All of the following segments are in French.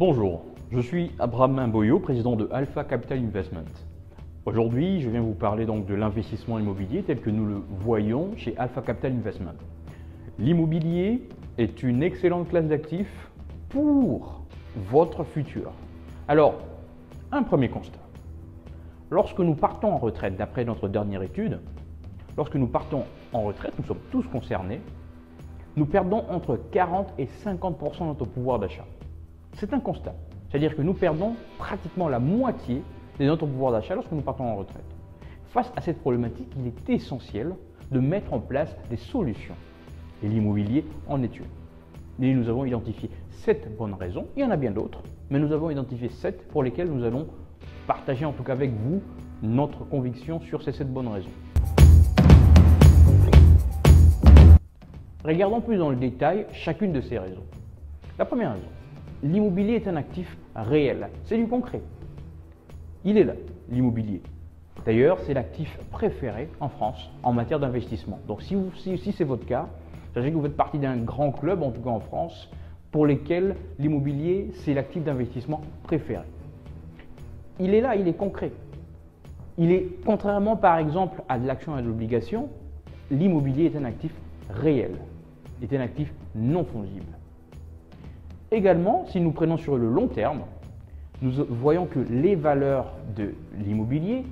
Bonjour, je suis Abraham Boyo, président de Alpha Capital Investment. Aujourd'hui, je viens vous parler donc de l'investissement immobilier tel que nous le voyons chez Alpha Capital Investment. L'immobilier est une excellente classe d'actifs pour votre futur. Alors, un premier constat. Lorsque nous partons en retraite, d'après notre dernière étude, lorsque nous partons en retraite, nous sommes tous concernés, nous perdons entre 40 et 50% de notre pouvoir d'achat. C'est un constat, c'est-à-dire que nous perdons pratiquement la moitié de notre pouvoir d'achat lorsque nous partons en retraite. Face à cette problématique, il est essentiel de mettre en place des solutions. Et l'immobilier en est une. Et nous avons identifié 7 bonnes raisons, il y en a bien d'autres, mais nous avons identifié 7 pour lesquelles nous allons partager en tout cas avec vous notre conviction sur ces 7 bonnes raisons. Regardons plus dans le détail chacune de ces raisons. La première raison, l'immobilier est un actif réel, c'est du concret. Il est là, l'immobilier. D'ailleurs, c'est l'actif préféré en France en matière d'investissement. Donc si c'est votre cas, sachez que vous faites partie d'un grand club, en tout cas en France, pour lesquels l'immobilier, c'est l'actif d'investissement préféré. Il est là, il est concret. Il est, contrairement par exemple à de l'action et à de l'obligation, l'immobilier est un actif réel, est un actif non fongible. Également, si nous prenons sur le long terme, nous voyons que les valeurs de l'immobilier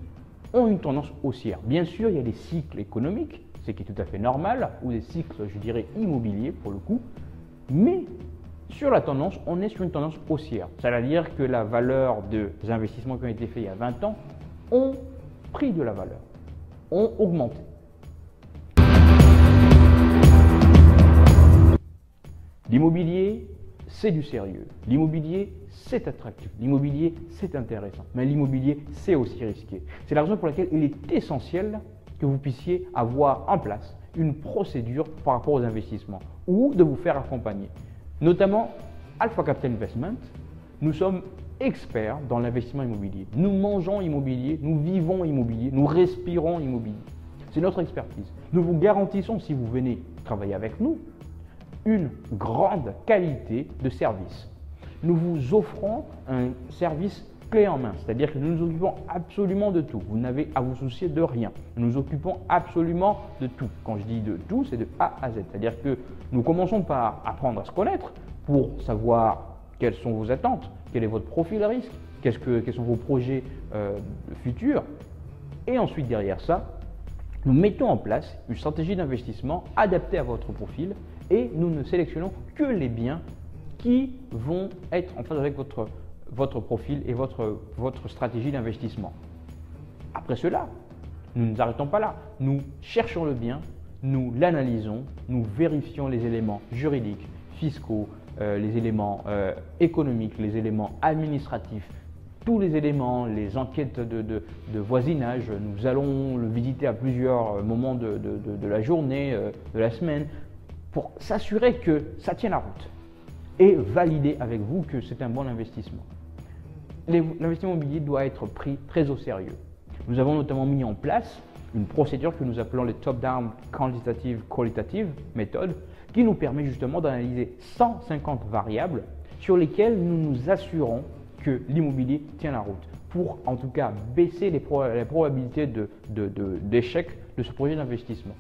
ont une tendance haussière. Bien sûr, il y a des cycles économiques, ce qui est tout à fait normal, ou des cycles, je dirais, immobiliers pour le coup, mais sur la tendance, on est sur une tendance haussière. Ça veut dire que la valeur des investissements qui ont été faits il y a 20 ans ont pris de la valeur, ont augmenté. L'immobilier, c'est du sérieux. L'immobilier, c'est attractif. L'immobilier, c'est intéressant. Mais l'immobilier, c'est aussi risqué. C'est la raison pour laquelle il est essentiel que vous puissiez avoir en place une procédure par rapport aux investissements ou de vous faire accompagner. Notamment, Alpha Capital Investment, nous sommes experts dans l'investissement immobilier. Nous mangeons immobilier, nous vivons immobilier, nous respirons immobilier. C'est notre expertise. Nous vous garantissons, si vous venez travailler avec nous, une grande qualité de service. Nous vous offrons un service clé en main, c'est-à-dire que nous nous occupons absolument de tout. Vous n'avez à vous soucier de rien. Nous nous occupons absolument de tout. Quand je dis de tout, c'est de A à Z. C'est-à-dire que nous commençons par apprendre à se connaître pour savoir quelles sont vos attentes, quel est votre profil à risque, quels sont vos projets futurs. Et ensuite, derrière ça, nous mettons en place une stratégie d'investissement adaptée à votre profil et nous ne sélectionnons que les biens qui vont être en phase avec votre profil et votre stratégie d'investissement. Après cela, nous ne nous arrêtons pas là. Nous cherchons le bien, nous l'analysons, nous vérifions les éléments juridiques, fiscaux, les éléments économiques, les éléments administratifs, tous les éléments, les enquêtes de voisinage. Nous allons le visiter à plusieurs moments de la journée, de la semaine, pour s'assurer que ça tient la route et valider avec vous que c'est un bon investissement. L'investissement immobilier doit être pris très au sérieux. Nous avons notamment mis en place une procédure que nous appelons les Top-Down Quantitative Method, qui nous permet justement d'analyser 150 variables sur lesquelles nous nous assurons que l'immobilier tient la route, pour en tout cas baisser les probabilités d'échec de ce projet d'investissement.